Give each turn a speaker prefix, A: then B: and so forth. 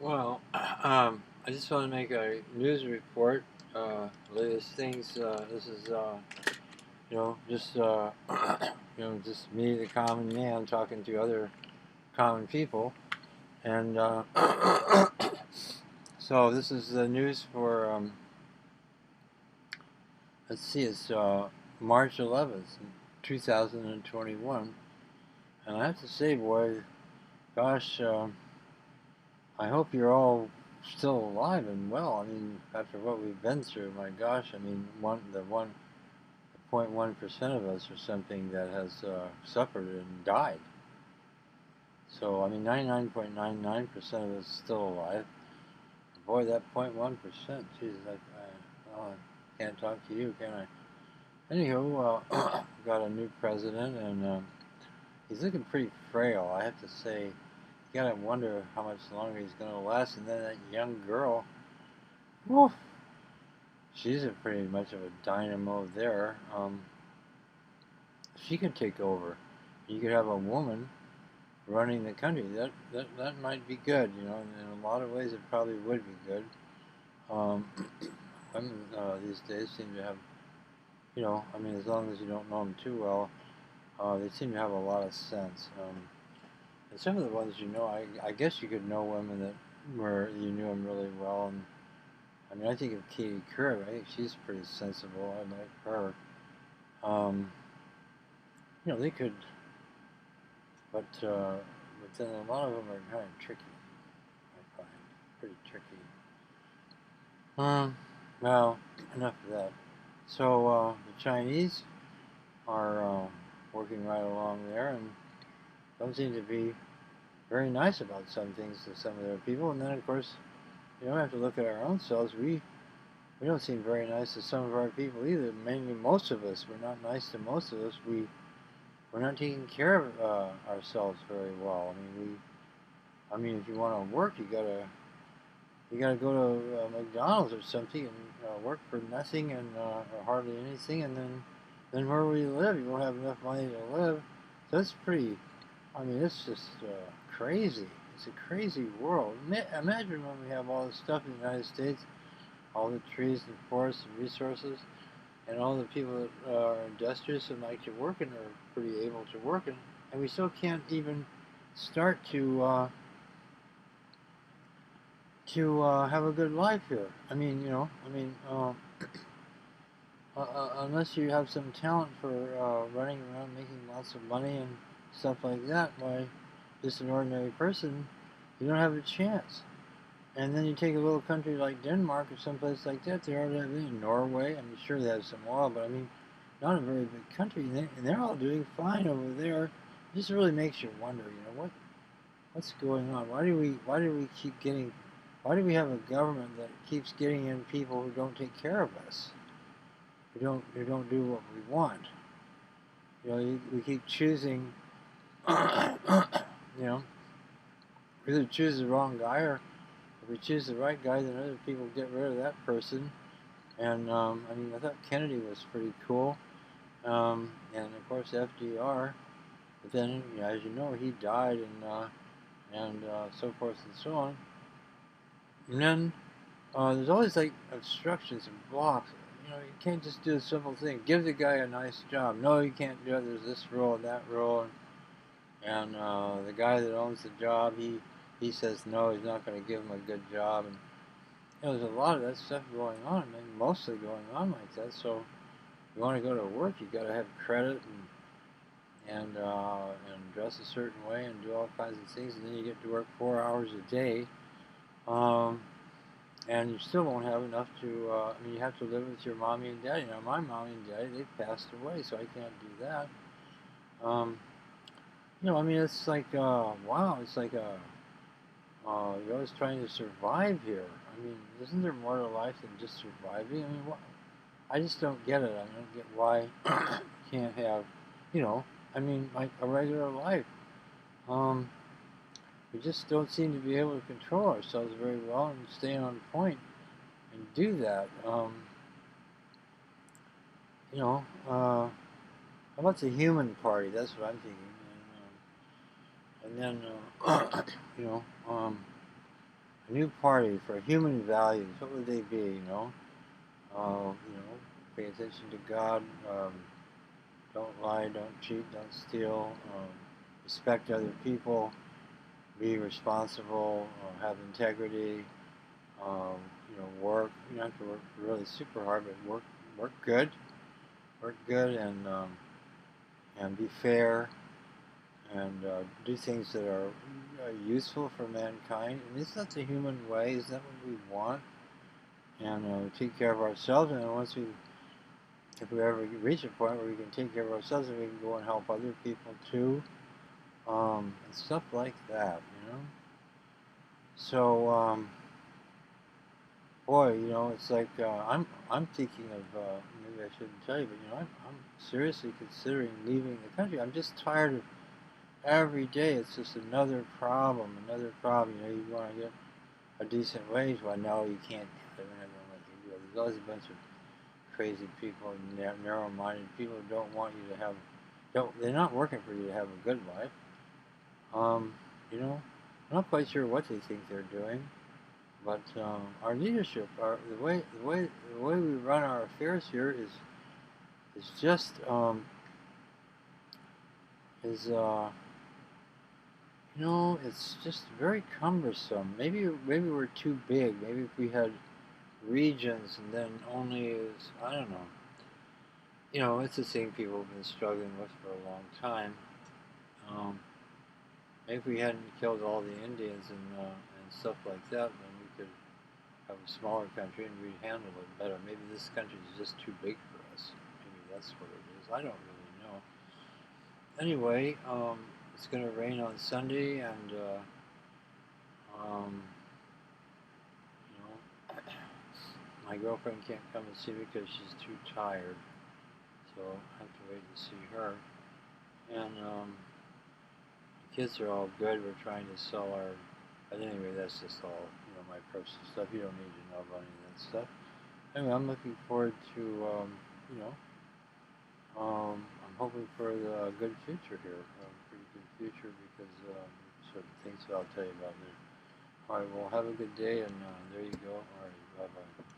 A: Well, I just want to make a news report. Latest things. This is, just just me, the common man, talking to other common people, and so this is the news for. Let's see, it's March 11th, 2021, and I have to say, boy, gosh. I hope you're all still alive and well. I mean, after what we've been through, my gosh, I mean, 0.1% of us or something that has suffered and died. So, I mean, 99.99% of us is still alive. Boy, that 0.1%, Jesus, I can't talk to you, can I? Anywho, got a new president, and he's looking pretty frail, I have to say. You gotta wonder how much longer he's gonna last. And then that young girl, woof, she's a pretty much of a dynamo there. She could take over. You could have a woman running the country. That might be good. In a lot of ways, it probably would be good. Um, Women these days seem to have, I mean, as long as you don't know them too well, they seem to have a lot of sense. And some of the ones I guess you could know women that where you knew them really well. And I mean, I think of Katie Couric. I think she's pretty sensible. I like her. Um, they could, but then a lot of them are kind of tricky. I find pretty tricky. Um, well, enough of that. So the Chinese are working right along there and don't seem to be very nice about some things to some of their people. And then, of course, you don't have to look at our own selves. We don't seem very nice to some of our people either. Mainly, most of us. We're not nice to most of us. We're not taking care of ourselves very well. I mean, if you want to work, you gotta go to McDonald's or something and work for nothing and or hardly anything, and then where will you live? You won't have enough money to live. So it's pretty. I mean, it's just crazy. It's a crazy world. Imagine when we have all this stuff in the United States, all the trees and forests and resources, and all the people that are industrious and like to work and are pretty able to work, and we still can't even start to have a good life here. I mean, unless you have some talent for running around making lots of money and stuff like that, why, just an ordinary person, you don't have a chance. And then you take a little country like Denmark or someplace like that. They already have in Norway. I'm sure they have some oil, but I mean, not a very big country, and they're all doing fine over there. It just really makes you wonder, what's going on? Why do we keep getting? Why do we have a government that keeps getting in people who don't take care of us? Who don't do what we want? We keep choosing. You know, we either choose the wrong guy, or if we choose the right guy, then other people get rid of that person. And I mean, I thought Kennedy was pretty cool, and of course FDR. But then, as you know, he died, and so forth and so on. And then there's always like obstructions and blocks. You can't just do a simple thing. Give the guy a nice job. No, you can't do it. There's this rule and that rule, and the guy that owns the job, he says no, he's not going to give him a good job. And there's a lot of that stuff going on. I mean, mostly going on like that. So you want to go to work, you got to have credit and dress a certain way and do all kinds of things, and then you get to work 4 hours a day. Um, and you still won't have enough to. I mean, you have to live with your mommy and daddy. Now, my mommy and daddy, they've passed away, so I can't do that. Um, I mean, it's like wow, it's like you're always trying to survive here. I mean, isn't there more to life than just surviving? I mean, I just don't get it. I don't get why you can't have, I mean, like a regular life. Um, we just don't seem to be able to control ourselves very well and stay on point and do that. You know, how about the human party? That's what I'm thinking. And, and then, you know, a new party for human values. What would they be? Pay attention to God. Don't lie. Don't cheat. Don't steal. Respect other people. Be responsible. Have integrity. Um, work. You don't have to work really super hard, but work good. Work good and be fair and do things that are useful for mankind. And isn't that the human way? Isn't that what we want? And take care of ourselves. And if we ever reach a point where we can take care of ourselves, and we can go and help other people too, and stuff like that. So, boy, it's like I'm thinking of maybe I shouldn't tell you, but I'm seriously considering leaving the country. I'm just tired of every day. It's just another problem, another problem. You want to get a decent wage. Well, no, you can't. They're not going to let you do it. There's always a bunch of crazy people, narrow-minded people who don't want you to have. They're not working for you to have a good life. Um, I'm not quite sure what they think they're doing. But our leadership, the way we run our affairs here is just is it's just very cumbersome. Maybe we're too big. Maybe if we had regions and then only is I don't know. It's the thing people have been struggling with for a long time. Um, Maybe if we hadn't killed all the Indians and stuff like that, then we could have a smaller country and we'd handle it better. Maybe this country is just too big for us. Maybe that's what it is. I don't really know. Anyway, it's going to rain on Sunday, and um, you know, my girlfriend can't come and see me because she's too tired. So I have to wait to see her. And the kids are all good. We're trying to sell our. But anyway, that's just all my personal stuff. You don't need to know about any of that stuff. Anyway, I'm looking forward to you know I'm hoping for a good future here, a pretty good future because certain things that I'll tell you about later. All right, well, have a good day, and there you go. All right, bye-bye.